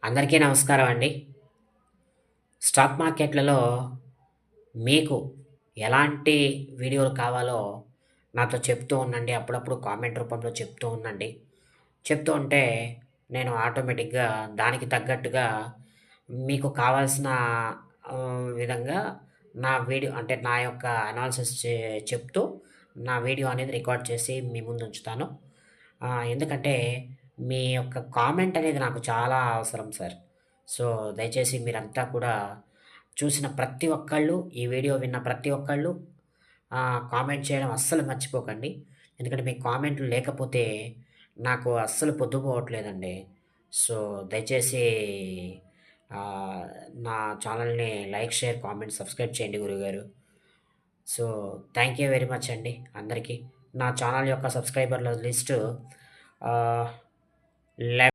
అందరికీ నమస్కారం అండి. స్టాక్ మార్కెట్‌లలో మీకు ఎలాంటి వీడియోలు కావాలో నాతో చెప్తూ ఉండండి. అప్పుడప్పుడు కామెంట్ రూపంలో చెప్తూ ఉండండి. చెప్తూ ఉంటే నేను ఆటోమేటిక్‌గా దానికి తగ్గట్టుగా మీకు కావాల్సిన విధంగా నా వీడియో అంటే నా యొక్క అనాలిసిస్ చెప్తూ నా వీడియో అనేది రికార్డ్ చేసి మీ ముందు ఉంచుతాను. ఎందుకంటే మీ యొక్క కామెంట్ అనేది నాకు చాలా అవసరం సార్. సో, దయచేసి మీరంతా కూడా చూసిన ప్రతి ఒక్కళ్ళు, ఈ వీడియో విన్న ప్రతి ఒక్కళ్ళు కామెంట్ చేయడం అస్సలు మర్చిపోకండి. ఎందుకంటే మీ కామెంట్లు లేకపోతే నాకు అస్సలు పొద్దుపోవట్లేదండి. సో, దయచేసి ఆహ్, నా ఛానెల్‌ని లైక్, షేర్, కామెంట్, సబ్స్క్రైబ్ చేయండి గురువుగారు. So, thank you very much అండి అందరికి. నా ఛానెల్ యొక్క సబ్స్క్రైబర్ల లిస్టు ఆహ్, లె